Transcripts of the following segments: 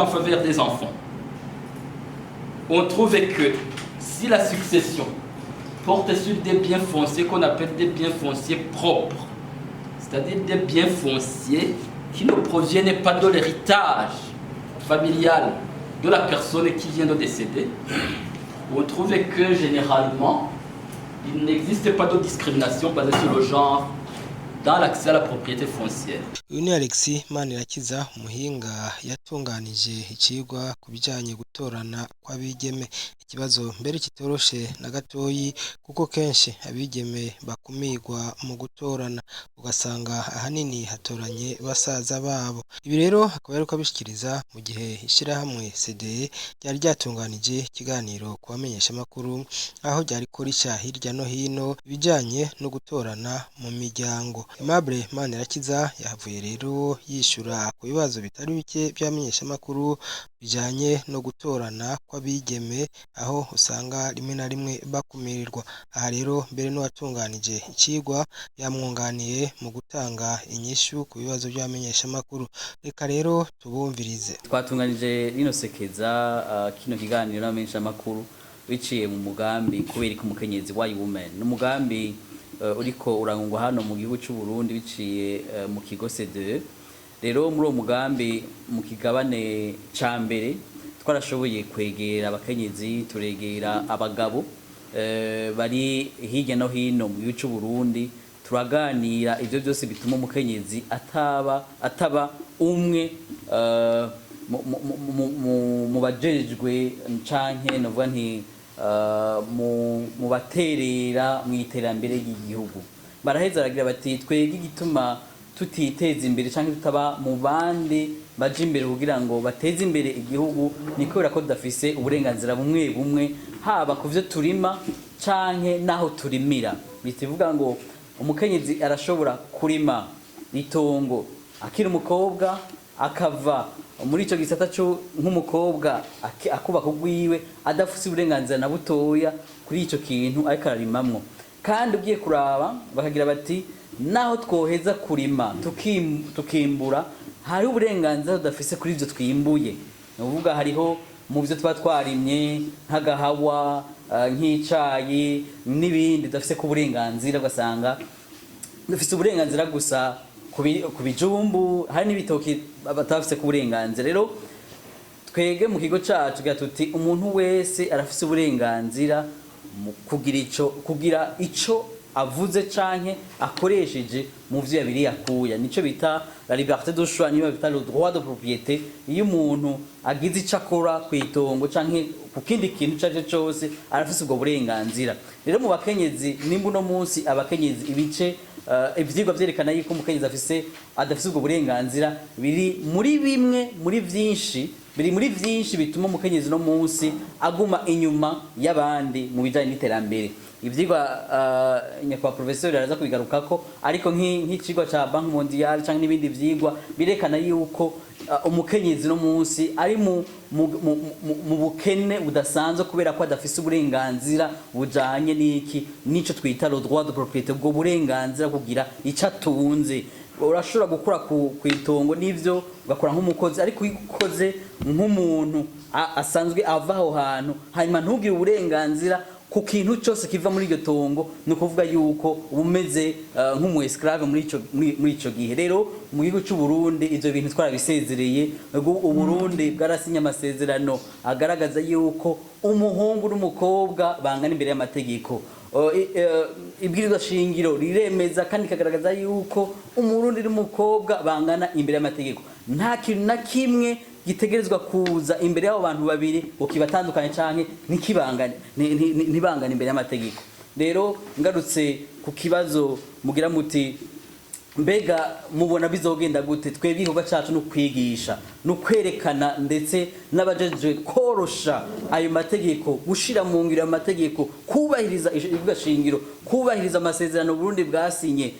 en faveur des enfants. On trouve que si la succession porte sur des biens fonciers qu'on appelle des biens fonciers propres, c'est-à-dire des biens fonciers qui ne proviennent pas de l'héritage familial de la personne qui vient de décéder, on trouve que généralement, il n'existe pas de discrimination basée sur le genre dans l'accès à la propriété foncière. Uyu ni Alexis Manirakiza umuhinga yatunganije icigwa ku bijanye gutorana kw'abigeme, ikibazo mbere kitoroshe na gatoyi kuko kenshi abigeme bakumirwa mu gutorana ugasanga ahanini hatoranye basaza babo. Ibi rero akaba yaruko abishikiriza mu gihe ishirahamwe CDE ryari ryatunganije ikiganiro ku bamenyeshamakuru aho ryariko rica hirya no hino ibijanye no gutorana mu miryango. Aimable Manirakiza yahavuye rero yishura ku bibazo bitari bike by'abamenyeshamakuru bijanye no gutorana kw'abigeme aho usanga rimwe na rimwe bakumirirwa. Aha rero mbere n'uwatunganije icigwa yamwunganiye mu gutanga inyishu ku bibazo by'abamenyeshamakuru. Reka rero tubumvirize. Twatunganije rino sekeza kino kiganiro n'abamenyeshamakuru biciye mu mugambi kubera ko umukenyezi wa women n'umugambi uriko urangwa hano mu gihugu cy'u Burundi biciye mu kigo CDE. Rero muri uwo mugambi mu kigabane ca mbere twarashoboye kwegera abakenyezi, turegera abagabo bari hirya no hino mu gihugu cy'u Burundi, turaganira ivyo byose bituma umukenyezi ataba umwe mu bajejwe canke novuga nti mu baterera mu iterambere ry'igihugu. Baraheza aragira bati twege igituma tutiteza imbere canke tutaba mu bandi baje imbere kugira ngo bateze imbere igihugu ni kubera ko tudafise uburenganzira bumwe haba ku vyo turima canke naho turimira. Bitivuga ngo umukenyezi arashobora kurima itongo akiri umukobwa akava muri ico gisata cyo nk'umukobwa akubaka ugwiwe adafuse uburenganzira na butoya kuri ico kintu ariko ararimamwo. Kandi ugiye kuraba bakagira bati naho twoheza kurima tukimbura hari uburenganzira tudafise kuri ivyo twimbuye. Nuvuga hariho mu byo tuba twarimye nk'agahawa nk'icayi n'ibindi dafise ku burenganzira, ugasanga dufise uburenganzira gusa ku bijumbu, hari n'ibitoki batafise ku burenganzira. Rero twege mu kigo cacu tuti umuntu wese arafise uburenganzira kugira ico avuze canke akoresheje mu vyo yabiri yakuya. Nico bita la liberté de choix, niyo bita le droit de propriété. Iyo umuntu agize ico akora kwitongo canke ku kindi kintu caje cyose arafise ubwo burenganzira. Rero mu bakenyezi nimba no munsi abakenyezi ibice ivyigwa vyerekana yuko umukenyezi adafise ubwo burenganzira biri muri vyinshi bituma umukenyezi no munsi aguma inyuma y'abandi mu bijanye n'iterambere. Ivyigwa nyakwa professeur araza kubigarukako, ariko nk'icigwa ca Banque Mondiale canke n'ibindi vyigwa birekana yuko umukenyezi no munsi ari mu bukene budasanzwe kubera ko adafise uburenganzira bujanye nico twita le droit de propriété, ubwo burenganzira kugira ico atunze. Urashobora gukora ku itongo n'ivyo ugakora nk'umukozi, ariko ukoze nk'umuntu asanzwe ava aho hantu hanyuma ntugire uburenganzira ku kintu cyose kiva muri iryo tongo, no kuvuga yuko umeze nk'umu esclave muri ico gihe. Rero mu gihugu cy'u Burundi ivyo bintu twarabisezereye. U Burundi bwarasinye amasezerano agaragaza yuko umuhungu n'umukobwa bangana imbere y'amategeko. Ibwirizwa shingiro riremeza kandi kagaragaza yuko umurundi n'umukobwa bangana imbere y'amategeko. Nta kintu na kimwe gitegerezwa kuza imbere y'abo bantu babiri ukibatandukanye canke ntibangane imbere y'amategeko. Rero ngarutse ku kibazo mugira muti mbega mubona bizogenda gute, twebwe igikorwa cacu no kwigisha no kwerekana ndetse n'abajeje korosha ayo mategeko, gushira mu ngiro amategeko, kubahiriza ibwirizwa shingiro, kubahiriza amasezerano Burundi bwasinye,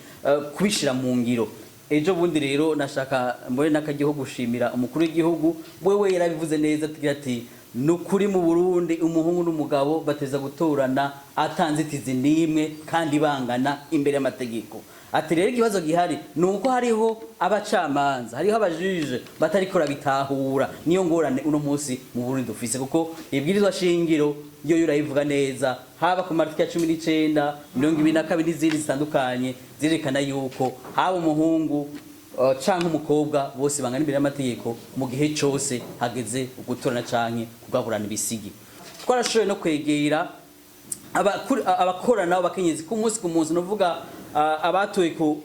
kubishira mu ngiro. Ejo bundi rero nashaka mbone n'akagihugu gushimira umukuru w'igihugu, wewe yarabivuze neza ati nukuri mu Burundi umuhungu n'umugabo bateza gutorana atanzitizi nimwe kandi bangana imbere y'amategeko. ati rero ikibazo gihari nuko hariho abacamanza hariho abajije batariko bitahura niyo ngorane uno munsi mu Burundi dufise kuko ibwirizwa shingiro yo yurayivuga neza haba ku martiki ya 19 22 n'izindi zitandukanye zirekana yuko haba umuhungu canke umukobwa bose bangana imbere y'amategeko mu gihe cyose hageze gutorana canke kugaburana ibisigi. Twarashoboye no kwegera abakorana abakenyezi ku munsi novuga abatoye ku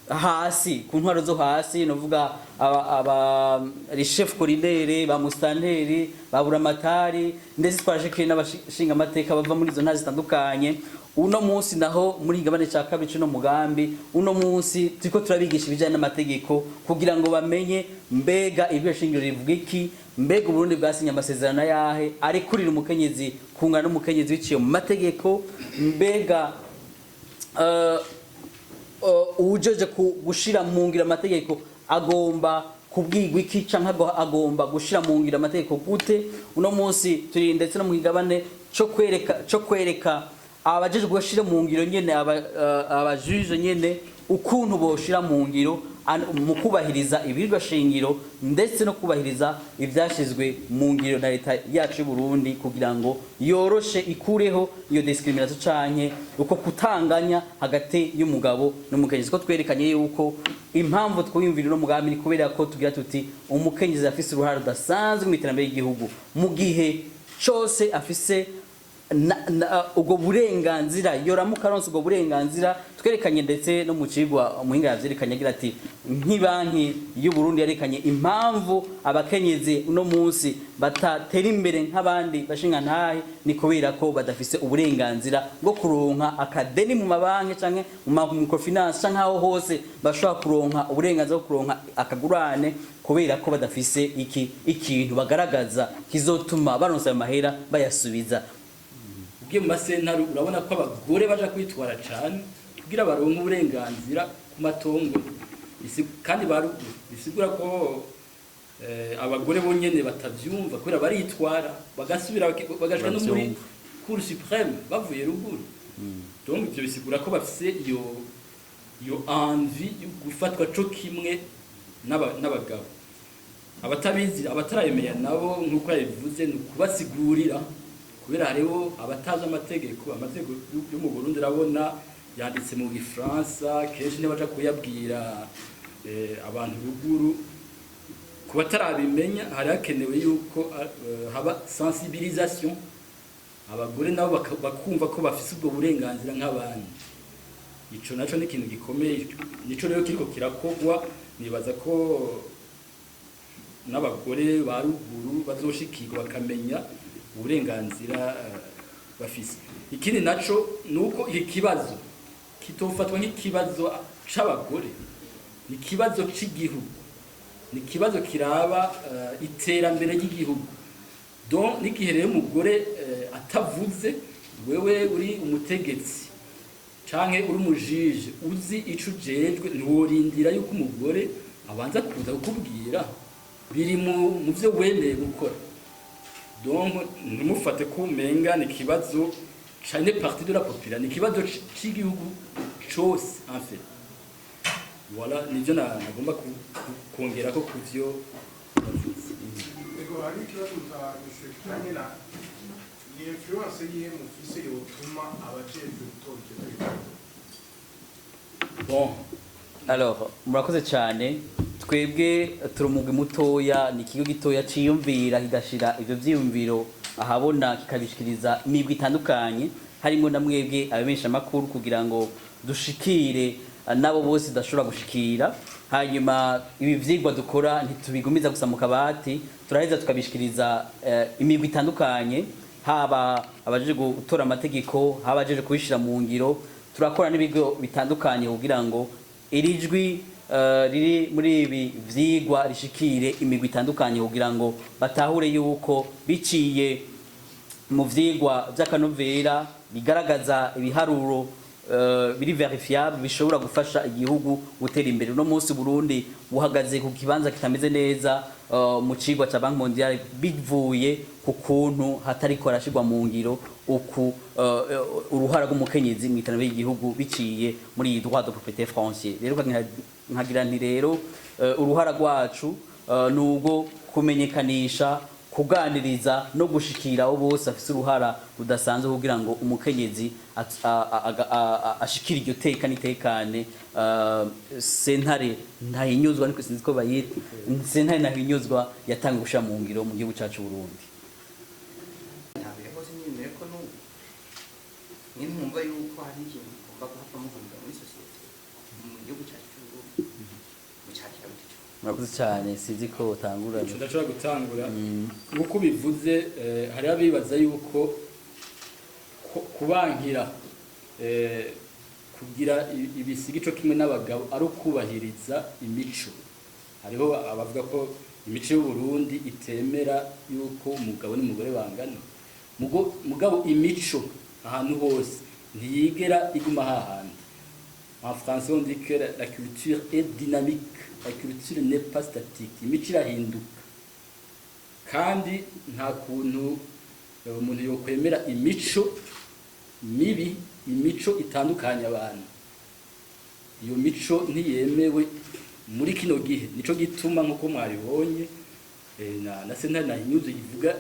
hasi ku ntwaro zo hasi novuga aba chef coordinaire ba mustanteri ba buramatari ndetse twashikire n'abashinga amateka bava muri izo ntazi zitandukanye. Uno munsi naho muri igabane ca kabiri cyo mugambi uno munsi turiko turabigisha ibijanye n'amategeko kugira ngo bamenye mbega ibyo shingiro rivuga iki, mbega Burundi bwasinya amasezerano yahe ari kurira umukenyezi kungana n'umukenyezi wiciye mu mategeko, mbega ujoje gushira mu ngira amategeko agomba kubwigwa iki canke agomba gushira mu ngira amategeko gute. Uno munsi turi ndetse no mu igabane cyo kwereka abajeje gushira mu ngiro nyene abajuje nyene ukuntu boshira mu ngiro mu kubahiriza ibirwa shingiro ndetse no kubahiriza ivyashizwe mu ngiro na leta yacu y'u Burundi kugira ngo yoroshe ikureho iyo discrimination canke uko kutanganya hagati y'umugabo n'umukenyezi. Ko twerekanye yuko impamvu twiyumvira no mugambi ni kubera ko tugira tuti umukenyezi afise uruhare rudasanzwe mu iterambere ry'igihugu mu gihe cyose afise ubwo burenganzira yoramuka ronse ubwo burenganzira. Twerekanye ndetse no mu cigwa umuhinga yavyerekanye agira ati nk'ibanki y'u Burundi yarekanye impamvu abakenyezi uno munsi batatera imbere nk'abandi bashinga ntahe ni kubera ko badafise uburenganzira bwo kuronka akadeni mu mabanki canke mu microfinance canke aho hose bashobora kuronka uburenganzira bwo kuronka akagurane kubera ko badafise ikintu bagaragaza kizotuma baronsa ayo mahera bayasubiza. Ubwiye mu masentare urabona ko abagore baja kwitwara cyane kugira baronke uburenganzira ku matongo kandi bisigura ko abagore bonyene batavyumva kubera baritwara bagasubira bagashika no muri Cour suprême bavuye ruguru. Donc ibyo bisigura ko bafise iyo envie yo gufatwa co kimwe n'abagabo. Abatabizi abatarayemeye nabo nkuko yabivuze ni kubasigurira kubera hariho abatazi amategeko yo mu Burundi rabona yanditse mu Gifaransa kenshi ntibaja kuyabwira abantu ruguru. Ku batarabimenya hari hakenewe yuko haba sensibilisation abagore nabo bakumva ko bafise ubwo burenganzira nk'abandi. Ico naco ni ikintu gikomeye, nico rero kiriko kirakogwa. Nibaza ko n'abagore ba ruguru bazoshikirwa bakamenya uburenganzira bafise. Ikindi naco nuko ikibazo kitofatwa nk'ikibazo c'abagore, ni kibazo c'igihugu, ni kibazo kiraba iterambere ry'igihugu. Donc n'igihe rero umugore atavuze, wewe uri umutegetsi canke uri umujije uzi ico ujejwe ntiworindira yuko umugore abanza kuza kukubwira biri mu vyo wemeye gukora. Donc ntimufate ko umenga ni kibazo cyane partie de la population, ni kibazo cy'igihugu cyose en fait. Voilà nivyo nagomba kongera ko kuvyo bavuze. Ego hari ikibazo cyane na influence yihe mu fise yotuma abajejwe gutora. Bon alors murakoze cyane. Twebwe turumugwe mutoya ni ikigo gitoya ciyumvira hidashira ivyo vyiyumviro ahabona kikabishikiriza imigwi itandukanye harimo na mwebwe abemesha makuru kugira ngo dushikire nabo bose dashobora gushikira. Hanyuma ibi vyigwa dukora ntitubigumiza gusa mu kabati, turaheza tukabishikiriza imigwi itandukanye, haba abajeje gutora amategeko, haba abajeje kubishira mu ngiro. Turakora n'ibigo bitandukanye kugira ngo irijwi riri muri ibi vyigwa rishikire imigwi itandukanye kugira ngo batahure yuko biciye mu vyigwa vy'akanovera bigaragaza ibiharuro biri verifiable bishobora gufasha igihugu gutera imbere. No munsi Burundi buhagaze ku kibanza kitameze neza mu cigwa ca Banki Mondiale bivuye ku kuntu hatariko arashirwa mu ngiro uku uruhara rw'umukenyezi mu iterambere ry'igihugu biciye muri iyi droit de propriété foncière. Rero nkagira nti rero uruhara rwacu nubwo kumenyekanisha, kuganiriza no gushikira abo bose afise uruhara rudasanzwe kugira ngo umukenyezi ashikira iryo teka n'itekane. Sentare ntahinyuzwa niko sinzi ko bayita, sentare ntahinyuzwa yatanga gusha mu ngiro mu gihugu cyacu Burundi. Mwumva yuko hari ikintu ugomba guhapa muhurira muri sosiyete mu gihugu cyacu cy'Uburundi mucyakira gute? Murakoze cyane, sinzi ko utangura. Ndashobora gutangura uko bivuze. Hari abibaza yuko kubankira kugira ibisigico kimwe n'abagabo ari ukubahiriza imico. Hariho abavuga ko imico y'u Burundi itemera yuko umugabo n'umugore bangana. Mugabo imico ahantu hose ntiyigera iguma hahandi. En français on dit que la culture est dynamique, la culture n'est pas statique. Imico irahinduka kandi nta kuntu umuntu yokwemera imico mibi, imico itandukanye abantu. Iyo mico ntiyemewe muri kino gihe. Nico gituma nkuko mwabibonye na sentare ntahinyuzwa ivuga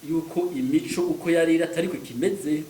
yuko imico uko yari atari ko kimeze